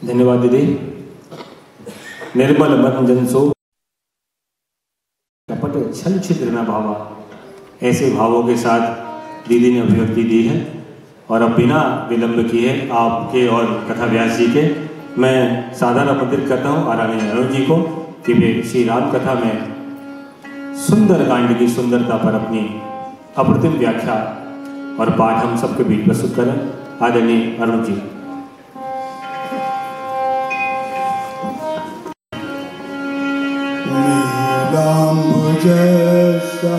धन्यवाद दीदी। निर्मल मन जन सो कपट छल छिद्र न भावा, ऐसे भावों के साथ दीदी ने अभिव्यक्ति दी है। और अब बिना विलंब किए आपके और कथा व्यास जी के मैं सादर आमंत्रित करता हूँ आदरणीय अरुण जी को कि वे श्री राम कथा में सुंदर कांड की सुंदरता पर अपनी अप्रतिम व्याख्या और पाठ हम सबके बीच प्रस्तुत करें। आदरणीय अरुण जी। जैसा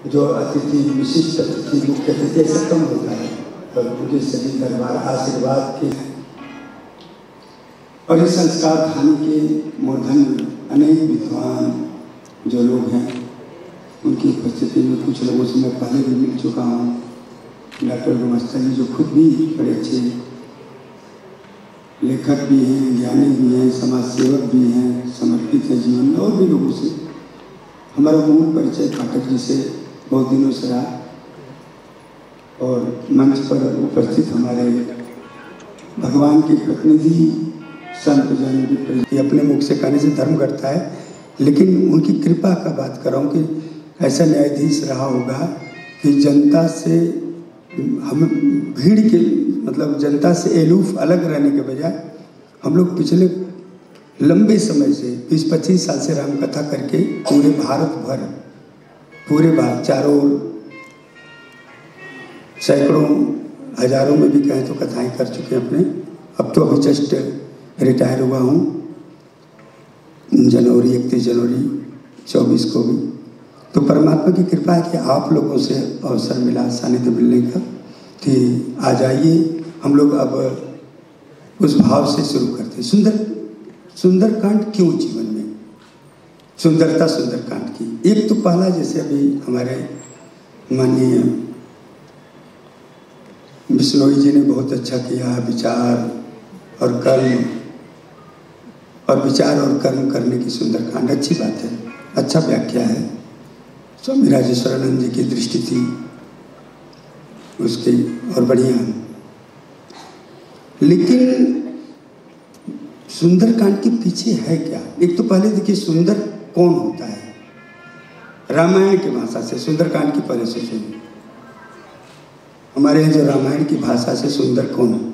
जो अतिथि विशिष्ट अतिथि मुख्य अतिथि ऐसा कम होता है और पूरे सभी दरबार आशीर्वाद के और इस संस्कार खाने के मूर्धन अनेक विद्वान जो लोग हैं उनकी उपस्थिति में कुछ लोगों से मैं पहले भी मिल चुका हूँ। डॉक्टर गुमस्ता जी जो खुद भी बड़े अच्छे लेखक भी हैं, ज्ञानी भी हैं, समाज सेवक भी हैं, समर्पित है जीवन में। और भी लोगों से हमारा मूल परिचय पाठक जी से बहुत दिनों से रहा और मंच पर उपस्थित हमारे भगवान के प्रतिनिधि संत जन भी अपने मुख से कहने से धर्म करता है, लेकिन उनकी कृपा का बात कर रहा हूँ कि ऐसा न्यायाधीश रहा होगा कि जनता से हम भीड़ के मतलब जनता से एलूफ अलग रहने के बजाय हम लोग पिछले लंबे समय से 20-25 साल से राम कथा करके पूरे भारत चारों सैकड़ों हजारों में भी कहें तो कथाएं कर चुके हैं अपने। अब तो अभी जस्ट रिटायर हुआ हूँ जनवरी 31 जनवरी 24 को भी। तो परमात्मा की कृपा है कि आप लोगों से अवसर मिला सानिध्य मिलने का कि आ जाइए। हम लोग अब उस भाव से शुरू करते हैं। सुंदरकांड क्यों जीवन में सुंदरता सुंदरकांड की। एक तो पहला जैसे अभी हमारे माननीय बिश्नोई जी ने बहुत अच्छा किया, विचार और कर्म करने की सुंदरकांड अच्छी बात है, अच्छा व्याख्या है। स्वामी राजेश्वरानंद जी की दृष्टि थी उसकी और बढ़िया। लेकिन सुंदरकांड के पीछे है क्या। एक तो पहले देखिए सुंदर कौन होता है। रामायण की भाषा से सुंदरकांड की पहले से सुनिए। हमारे यहाँ जो रामायण की भाषा से सुंदर कौन है।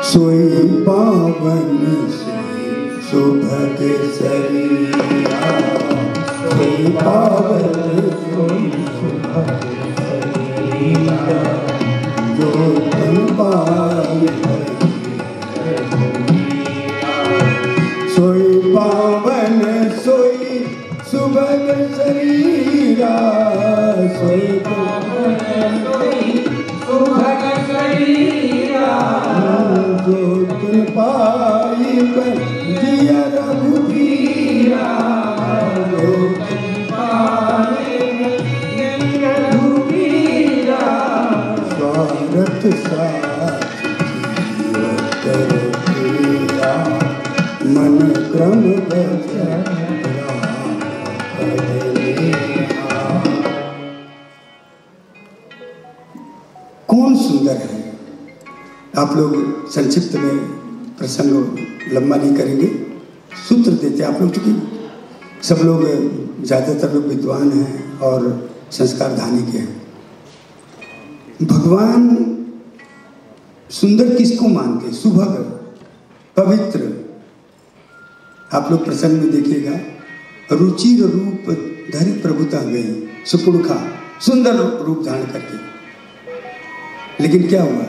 सोई पावन सुभग शरीरा, सोई पावन सोई सुभग शरीरा, जो तुम पाए सोई पावन सोई सुभग शरीरा, सोई पावन सोई सुभग शरीरा, जो दिया रघुबीरा स्वार्थ साथ तेरा मन क्रम कौन सुंदर है। आप लोग संक्षिप्त में प्रसंग लंबा नहीं करेंगे, सूत्र देते आप लोग, चूंकि सब लोग ज़्यादातर लोग विद्वान हैं और संस्कारधानी के हैं। भगवान सुंदर किसको मानते? सुभग, पवित्र। आप लोग प्रसंग में देखिएगा, रुचिर रूप धरि प्रभुता गई, सुपुरुखा, सुंदर रूप धारण करके। लेकिन क्या हुआ?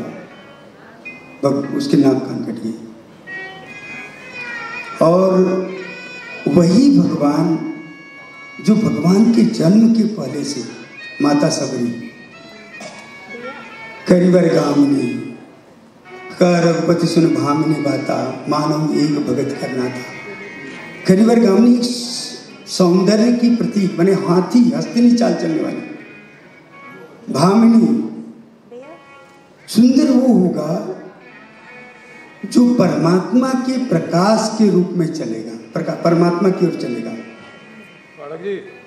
उसके नाक कान कट गए। और वही भगवान जो भगवान के जन्म के पहले से माता सबरी करिवर गामिनी रघुपति सुन भामिनी बाता मानव एक भगत करना था। करिवर गामिनी एक सौंदर्य की प्रतीक बने, हाथी हस्तिनी चाल चलने वाली। भामिनी सुंदर वो होगा जो परमात्मा के प्रकाश के रूप में चलेगा, परमात्मा की ओर चलेगा।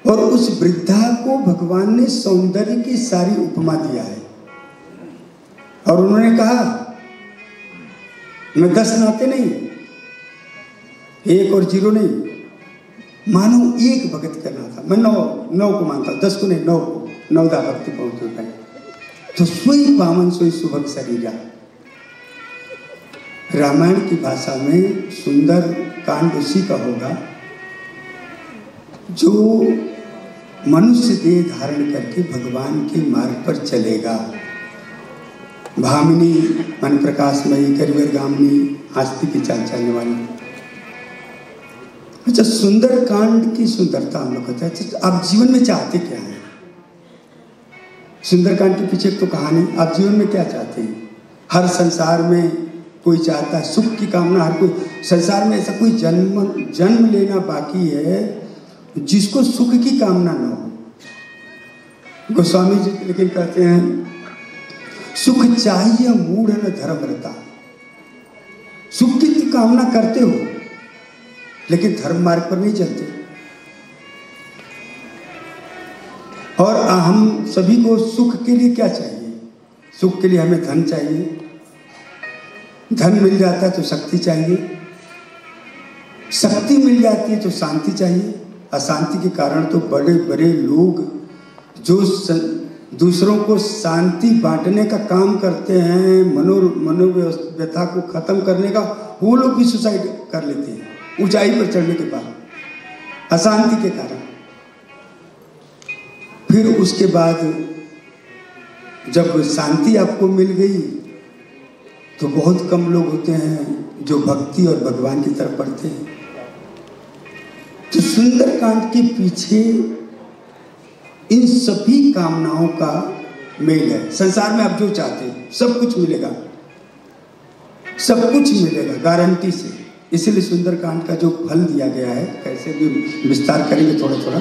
और उस वृद्धा को भगवान ने सौंदर्य की सारी उपमा दिया है। और उन्होंने कहा मैं 10 नाते नहीं, 1 और 0 नहीं, मानो एक भगत करना था। मैं 9 को मानता हूं, 10 को नहीं, 9 को, 9 दा भक्ति पहुंच पाए तो सोई पावन सोई सुभग शरीरा। रामायण की भाषा में सुंदर कांड उसी का होगा जो मनुष्य देह धारण करके भगवान के मार्ग पर चलेगा। भामिनी मन प्रकाशमयी, करिवर गामिनी आस्ती की चाल चलने वाली। अच्छा, सुंदर कांड की सुंदरता हम लोग कहते हैं। अच्छा, आप जीवन में चाहते क्या हैं? सुंदरकांड के पीछे तो कहानी, आप जीवन में क्या चाहते हैं? हर संसार में कोई चाहता है सुख की कामना, हर कोई संसार में ऐसा कोई जन्म लेना बाकी है जिसको सुख की कामना न हो। गोस्वामी जी लेकिन कहते हैं सुख चाहिए मूढ़ न धर्मरता। सुख की कामना करते हो लेकिन धर्म मार्ग पर नहीं चलते। और हम सभी को सुख के लिए क्या चाहिए? सुख के लिए हमें धन चाहिए, धन मिल जाता है तो शक्ति चाहिए, शक्ति मिल जाती है तो शांति चाहिए। अशांति के कारण तो बड़े बड़े लोग जो दूसरों को शांति बांटने का काम करते हैं, मनोव्यथा को खत्म करने का, वो लोग भी सुसाइड कर लेते हैं ऊंचाई पर चढ़ने के बाद, अशांति के कारण। फिर उसके बाद जब शांति आपको मिल गई तो बहुत कम लोग होते हैं जो भक्ति और भगवान की तरफ बढ़ते हैं। तो सुंदरकांड के पीछे इन सभी कामनाओं का मेल है। संसार में आप जो चाहते हैं सब कुछ मिलेगा, सब कुछ मिलेगा गारंटी से। इसीलिए सुंदरकांड का जो फल दिया गया है, कैसे भी विस्तार करेंगे थोड़ा थोड़ा,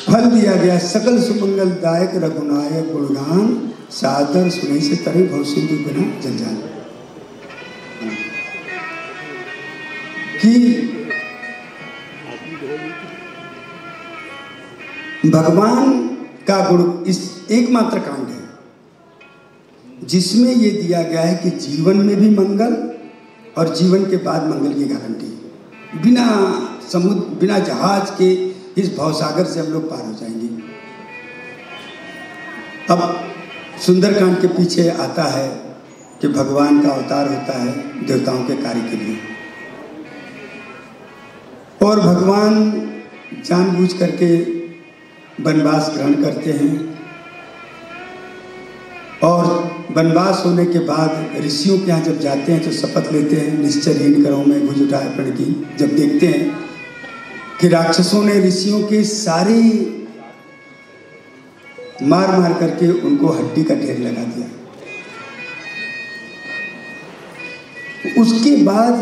फल दिया गया सकल सुमंगलदायक रघुनायक गुणगान सादर सुनई से तरे भव सिंधु बिना जंजाल। कि भगवान का गुण इस एकमात्र कांड है जिसमें ये दिया गया है कि जीवन में भी मंगल और जीवन के बाद मंगल की गारंटी। बिना समुद्र, बिना जहाज के इस भवसागर से हम लोग पार हो जाएंगे। अब सुंदरकांड के पीछे आता है कि भगवान का अवतार होता है देवताओं के कार्य के लिए, और भगवान जानबूझ करके वनवास ग्रहण करते हैं। और वनवास होने के बाद ऋषियों के यहाँ जब जाते हैं तो शपथ लेते हैं, निश्चय हीन करो मैं भुज उठाए प्रण की। जब देखते हैं कि राक्षसों ने ऋषियों के सारे मार मार करके उनको हड्डी का ढेर लगा दिया, उसके बाद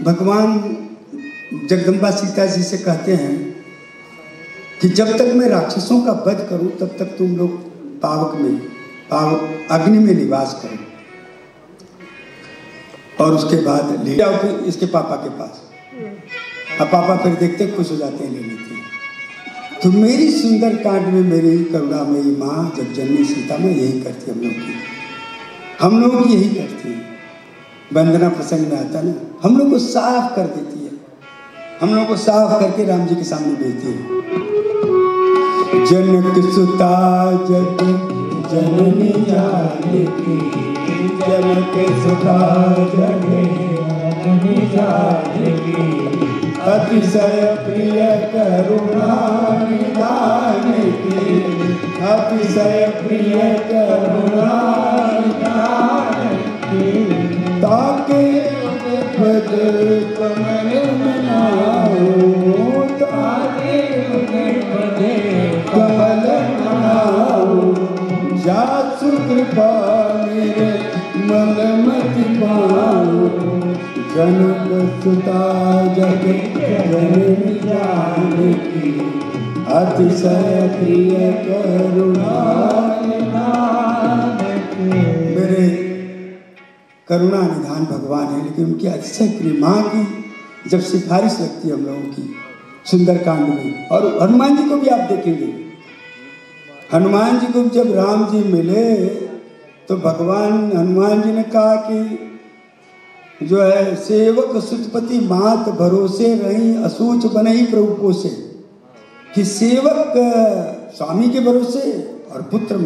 भगवान जगदम्बा सीता जी से कहते हैं कि जब तक मैं राक्षसों का वध करूं तब तक तुम लोग पावक अग्नि में निवास करो, और उसके बाद ले जाओ फिर इसके पापा के पास। अब पापा फिर देखते खुश हो जाते हैं, ले लेते हैं। तो मेरी सुंदर कांड में मेरी करुणा मेरी माँ जगजननी सीता में यही करती है, हम लोग की यही करती है। वंदना प्रसंग में आता ना, हम लोग को साफ कर देती है, हम लोग को साफ करके राम जी के सामने भेजती है। जनक सुता जग जननी जानकी, जनक सुता जग जननी जानकी, अतिशय प्रिय करुणा निधान की, अतिशय प्रिय करुणा निधान की, ताके पद कमल मनाओ, ताके पद कमल मनाओ, जासु कृपा मेरे मन मति पाओ, जनक सुता जग जननी जानकी, अतिशय प्रिय करुणा निधान की। मेरे करुणा निधान भगवान है, लेकिन उनकी अतिशय प्रिय माँ की जब सिफारिश लगती है हम लोगों की सुंदरकांड में, और हनुमान जी को भी आप देखेंगे, हनुमान जी को जब राम जी मिले तो भगवान हनुमान जी ने कहा कि जो है सेवक सुतपति मात भरोसे रही, असूच बनई प्रभु पोसे, कि सेवक स्वामी के भरोसे और पुत्र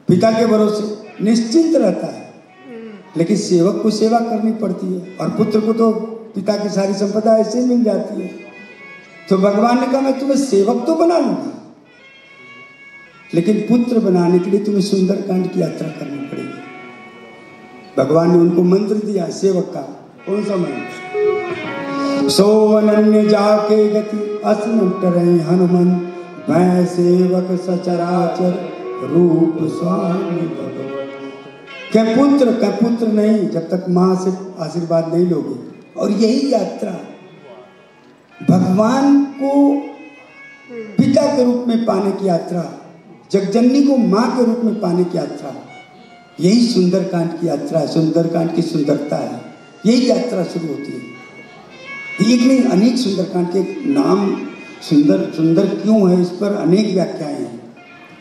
पिता के भरोसे निश्चिंत रहता है, लेकिन सेवक को सेवा करनी पड़ती है, और पुत्र को तो पिता की सारी संपदा ऐसे ही मिल जाती है। तो भगवान ने कहा मैं तुम्हें सेवक तो बना लूंगा, लेकिन पुत्र बनाने के लिए तुम्हें सुंदरकांड की यात्रा करनी पड़ेगी। भगवान ने उनको मंत्र दिया सेवक का, कौन सा मंत्र? सो अनन्य जाके गति असनट रही हनुमान, मैं सेवक सचराचर रूप स्वामी भगवान। क्या पुत्र नहीं जब तक माँ से आशीर्वाद नहीं लोगे। और यही यात्रा भगवान को पिता के रूप में पाने की यात्रा, जगजननी को माँ के रूप में पाने की यात्रा, यही सुंदरकांड की यात्रा है, सुंदरकांड की सुंदरता है। यही यात्रा शुरू होती है। एक नहीं अनेक सुंदरकांड के नाम सुंदर क्यों है, इस पर अनेक व्याख्याएं हैं।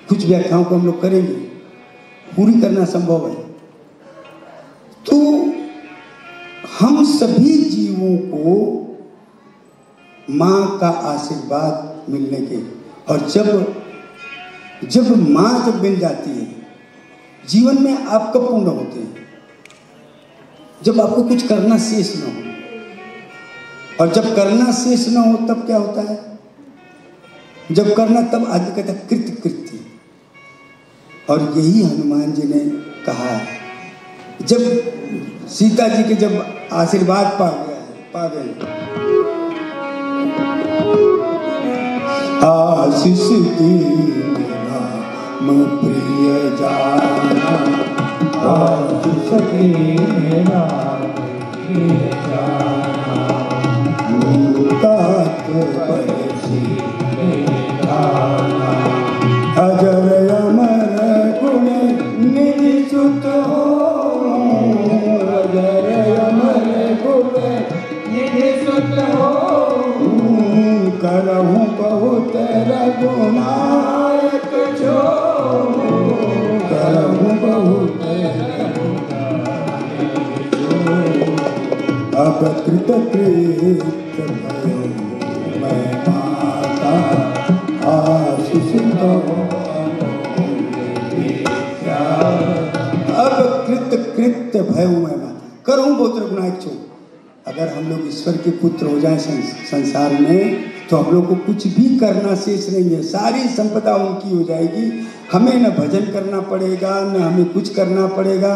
कुछ व्याख्याओं को हम लोग करेंगे, पूरी करना संभव है। तो हम सभी जीवों को माँ का आशीर्वाद मिलने के, और जब माँ जब मिल जाती है जीवन में आप कब पूर्ण होते हैं? जब आपको कुछ करना शेष न हो, और जब करना शेष न हो तब क्या होता है? जब करना तब आगे कहता है कृत्य। और यही हनुमान जी ने कहा, जब सीता जी के जब आशीर्वाद पा गए, आशीष दीना मैं प्रिय जाना, आशीष दीना प्रिय जाना, मुक्तात परसी दाना, अजर अमर गुण निधि सुत हो, अजर अमर गुण निधि सुत हो, करहूँ बहुत रघुनायक जो, करहूँ बहुत रघुनायक जो, अब कृत मैं माता आशीष दो, अब कृत भय मैं माता करहूँ बहुत रघुनायक जो। अगर हम लोग ईश्वर के पुत्र हो जाए संसार में, तो हम लोग को कुछ भी करना शेष नहीं है, सारी संपदा उनकी हो जाएगी। हमें न भजन करना पड़ेगा, न हमें कुछ करना पड़ेगा।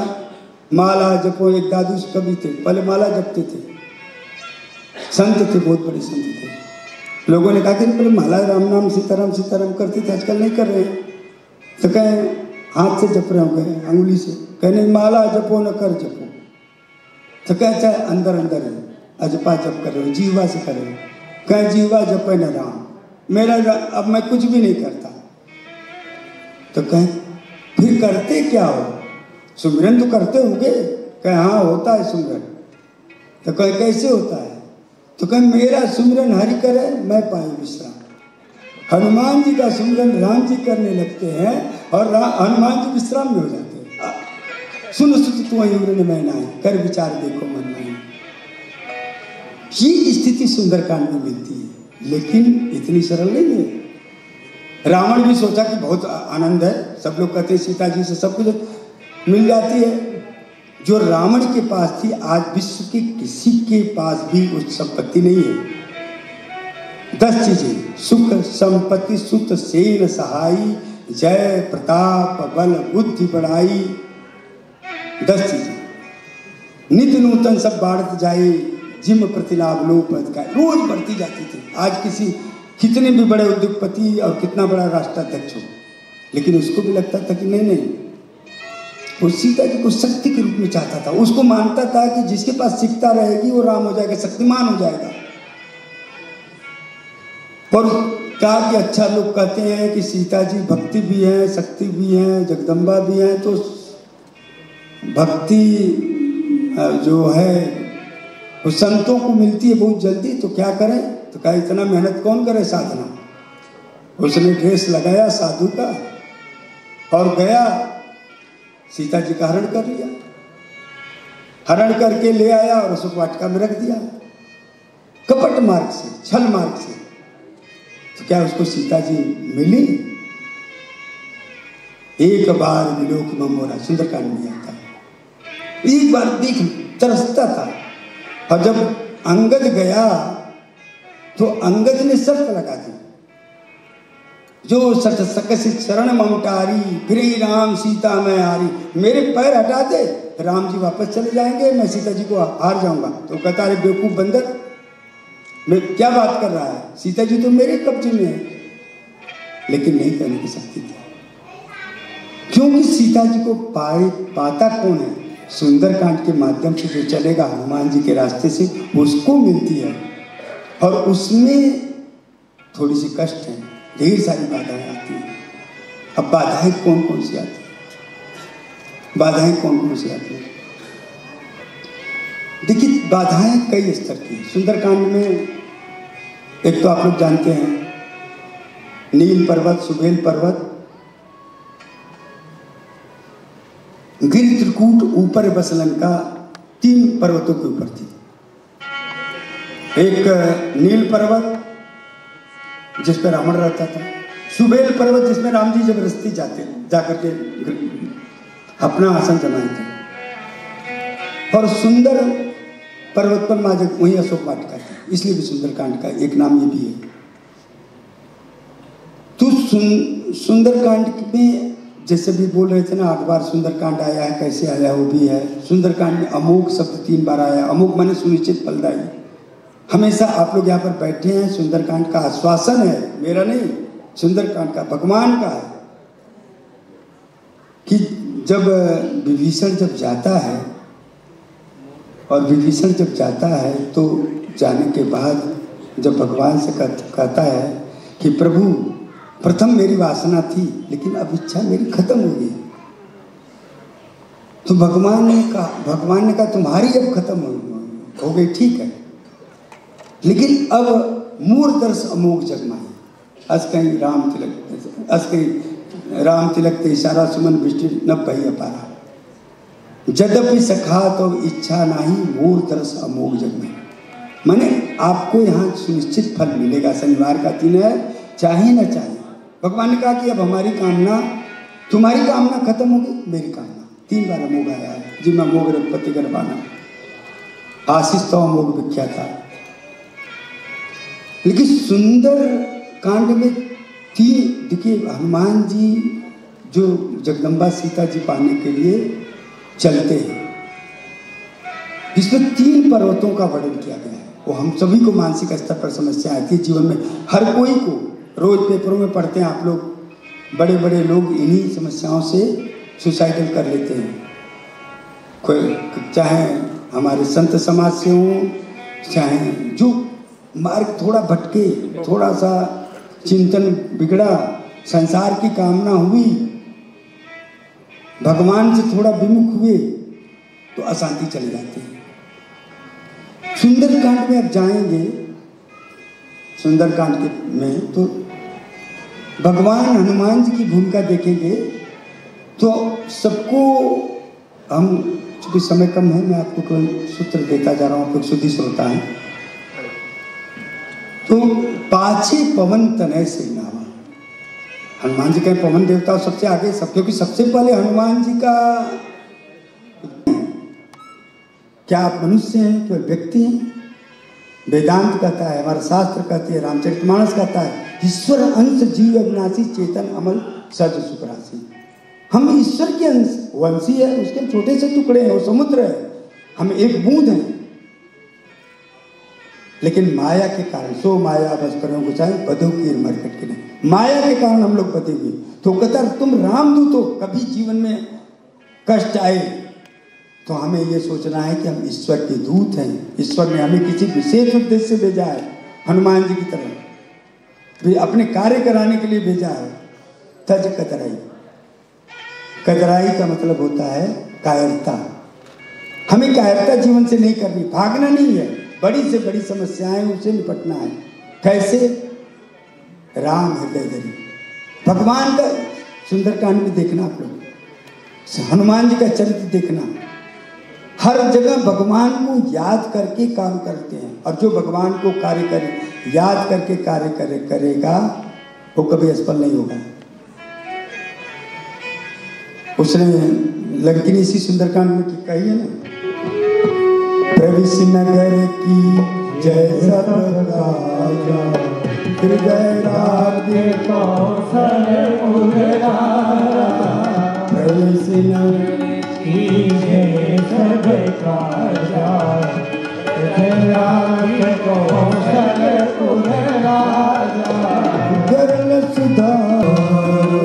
माला जपो, एक दादू कवि थे, पहले माला जपते थे, संत थे, बहुत बड़े संत थे। लोगों ने कहा कि पहले माला राम नाम सीताराम करते थे, आजकल नहीं कर रहे। तो कहें हाथ से जप रहे हो, कहें अंगुली से, कहने माला जपो न कर जपो। तो कहे चाहे अंदर अंदर है, अजपा जप कर रहे हो, जीवा से कर रहे हो, कहे जीवा जपे न राम, मेरा अब मैं कुछ भी नहीं करता। तो कहे फिर करते क्या हो? सुमिरन तो करते होगे? कहे हाँ होता है सुमिरन। तो कहे कैसे होता है? तो कहे मेरा सुमिरन हरि करे, मैं पाऊं विश्राम। हनुमान जी का सुमिरन राम जी करने लगते हैं और हनुमान जी विश्राम में हो जाते हैं। सुन सुत तू उम्र में ना कर विचार देखो मन में। ये स्थिति सुंदरकांड में मिलती है, लेकिन इतनी सरल नहीं है। रावण भी सोचा कि बहुत आनंद है, सब लोग कहते हैं सीता जी से सब कुछ मिल जाती है। जो रावण के पास थी, आज विश्व के किसी के पास भी उस संपत्ति नहीं है। 10 चीजें, सुख संपत्ति सुत सेन सहाई, जय प्रताप बल बुद्धि बढ़ाई। 10 चीजें नित्य नूतन सब बाढ़ जाए, जिम प्रतिलाभ लोप अधिकार, रोज बढ़ती जाती थी। आज किसी कितने भी बड़े उद्योगपति और कितना बड़ा राष्ट्राध्यक्ष हो, लेकिन उसको भी लगता था कि नहीं, वो सीता जी को शक्ति के रूप में चाहता था। उसको मानता था कि जिसके पास शिक्षा रहेगी वो राम हो जाएगा, शक्तिमान हो जाएगा। और कहा कि अच्छा, लोग कहते हैं कि सीता जी भक्ति भी है, शक्ति भी है, जगदम्बा भी है, तो भक्ति जो है वो संतों को मिलती है बहुत जल्दी, तो क्या करें? तो कहा इतना मेहनत कौन करे साधना। उसने ड्रेस लगाया साधु का और गया, सीता जी का हरण कर लिया, हरण करके ले आया और उसको वाटिका में रख दिया, कपट मार्ग से, छल मार्ग से। तो क्या उसको सीता जी मिली? एक बार विलोक ममोरा, सुंदरकांड में आता है। एक बार देख तरसता था। और जब अंगद गया तो अंगद ने शर्त लगा दी, जो सच सकस शरण ममटारी, फिर राम सीता मैं हारी। मेरे पैर हटा दे, राम जी वापस चले जाएंगे, मैं सीता जी को हार जाऊंगा। तो कहता अरे बेवकूफ बंदर, मैं क्या बात कर रहा है, सीता जी तो मेरे कब्जे में है। लेकिन नहीं करने की शक्ति थी, क्योंकि सीता जी को पाता कौन है? सुंदरकांड के माध्यम से जो चलेगा हनुमान जी के रास्ते से, उसको मिलती है। और उसमें थोड़ी सी कष्ट है, ढेर सारी बाधाएं आती हैं। अब बाधाएं कौन कौन सी आती हैं? बाधाएं कौन कौन सी आती हैं? देखिए, बाधाएं कई स्तर की हैं। सुंदरकांड में एक तो आप लोग जानते हैं, नील पर्वत, सुबेल पर्वत, गिर त्रिकूट, ऊपर बस लंका, 3 पर्वतों के ऊपर थी। एक नील पर्वत जिस पर रावण रहता था, सुबेल पर्वत जिसमें राम जी जबरदस्ती जाकर के अपना आसन जमाए थे, और सुंदर पर्वत पर माँ जब वही अशोक वाटिका थी, इसलिए भी सुंदरकांड का एक नाम ये भी है। तो सुंदरकांड में जैसे भी बोल रहे थे ना, 8 बार सुंदरकांड आया है, कैसे आया वो भी है। सुंदरकांड में अमोघ शब्द 3 बार आया। अमोघ माने सुनिश्चित फलदायी। हमेशा आप लोग यहाँ पर बैठे हैं, सुंदरकांड का आश्वासन है, मेरा नहीं, सुंदरकांड का, भगवान का है कि जब विभीषण जब जाता है, और विभीषण जब जाता है तो जाने के बाद जब भगवान से कहता है कि प्रभु, प्रथम मेरी वासना थी लेकिन अब इच्छा मेरी खत्म हो गई। तो भगवान ने कहा तुम्हारी अब खत्म हो गई, ठीक है, लेकिन अब मूर्धर्ष अमोघ जगमाई। अस कहीं राम तिलक ते इशारा सुमन वृष्टि न भई अपारा, यद्यपि सखा तो इच्छा नहीं, मूर्धर्ष अमोघ जगमाई। माने आपको यहाँ सुनिश्चित फल मिलेगा। शनिवार का दिन है, चाहे न चाहे। भगवान ने कहा कि अब हमारी कामना, तुम्हारी कामना खत्म होगी, मेरी कामना। 3 बार अमोघ आया है, जिम अमोघ रघुपति गरबाना, आशीष तो अमोघ विख्यात था। लेकिन सुंदर कांड में 3, देखिए हनुमान जी जो जगदम्बा सीता जी पाने के लिए चलते हैं, इसमें 3 पर्वतों का वर्णन किया गया है। वो हम सभी को मानसिक स्तर पर समस्या आती है जीवन में, हर कोई को। रोज पेपरों में पढ़ते हैं आप लोग, बड़े बड़े लोग इन्हीं समस्याओं से सुसाइडल कर लेते हैं। कोई चाहे हमारे संत समाज से हों, चाहे जो मार्ग थोड़ा भटके, थोड़ा सा चिंतन बिगड़ा, संसार की कामना हुई, भगवान से थोड़ा विमुख हुए तो अशांति चली जाती है। सुंदरकांड में अब जाएंगे, सुंदरकांड में तो भगवान हनुमान जी की भूमिका देखेंगे। तो सबको हम, चूंकि समय कम है, मैं आपको कोई सूत्र देता जा रहा हूँ, आपको शुद्धि श्रोता है। तो पाछे पवन तनय से नावा, हनुमान जी का पवन देवता सबसे आगे, सब, क्योंकि सबसे पहले हनुमान जी का, क्या आप मनुष्य हैं, क्या व्यक्ति हैं? वेदांत कहता है, हमारा शास्त्र कहते हैं, रामचरितमानस कहता है, ईश्वर अंश जीव अविनाशी चेतन अमल सज सुखराशि। हम ईश्वर के अंश वंशी है, उसके छोटे से टुकड़े हैं, वो समुद्र है, हम एक बूंद हैं। लेकिन माया के कारण, सो माया बस करो गुसाई बधो की मरकट के नहीं, माया के कारण हम लोग बधे हुए। तो कहता तुम रामदूत हो, कभी जीवन में कष्ट आए तो हमें ये सोचना है कि हम ईश्वर के दूत हैं। ईश्वर ने हमें किसी विशेष उद्देश्य से भेजा है, हनुमान जी की तरह भी अपने कार्य कराने के लिए भेजा है। तज कतराई, कतराई का मतलब होता है कायरता। हमें कायरता जीवन से नहीं करनी, भागना नहीं है, बड़ी से बड़ी समस्याएं उनसे निपटना है। कैसे? राम हृदय धरी, भगवान का सुंदरकांड में देखना, आप लोग हनुमान जी का चरित्र देखना, हर जगह भगवान को याद करके काम करते हैं। और जो भगवान को कार्य करे, याद करके कार्य करेगा वो कभी असफल नहीं होगा। उसने लंकिनी इसी सुंदरकांड में कही है ना, प्रविश नगर की जय सब राजा, हृदय राज्य कौशल उदराजा, प्रविश नगर की जय सब राजा, हृदय राज्य कौशल उदराजा, गरल सुधारो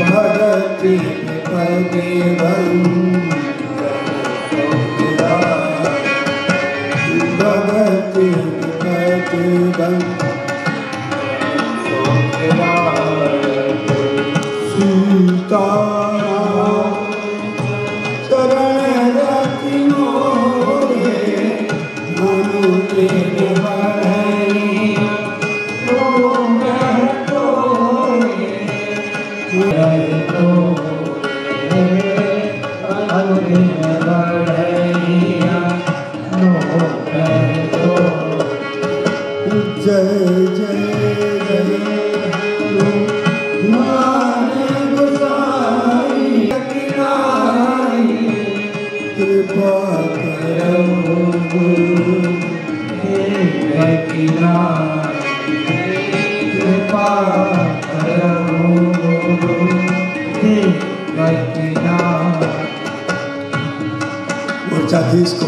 भगति 27 को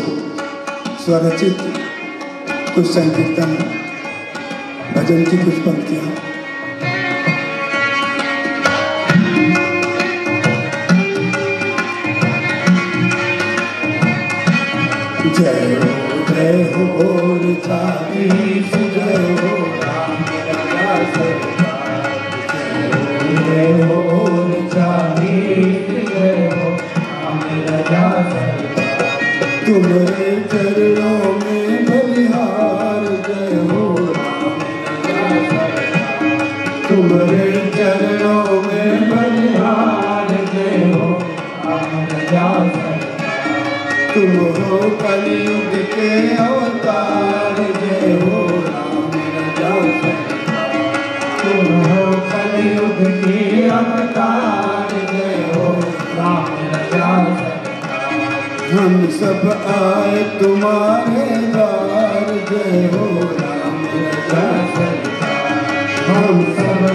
स्वरचित कुछ संकीर्तन भजन की कुछ पंक्तियाँ। जय हो भोर चालीस, जय हो राम राजा सरकार, जय हो भोर चालीस, जय हो राम राजा सरकार। तुम्हारे चरणों में बलिहार, जय हो राम राजा सरकार, तुम्हारे चरणों में बलिहार, जय हो राम राजा सरकार। तुम हो कलयुग के अवतार, जय हो राम राजा सरकार, तुम हो कलयुग के अवतार, जय हो राम राजा सरकार। हम सब आए तुम्हारे द्वार, जय हो राम राजा सरकार, हम सब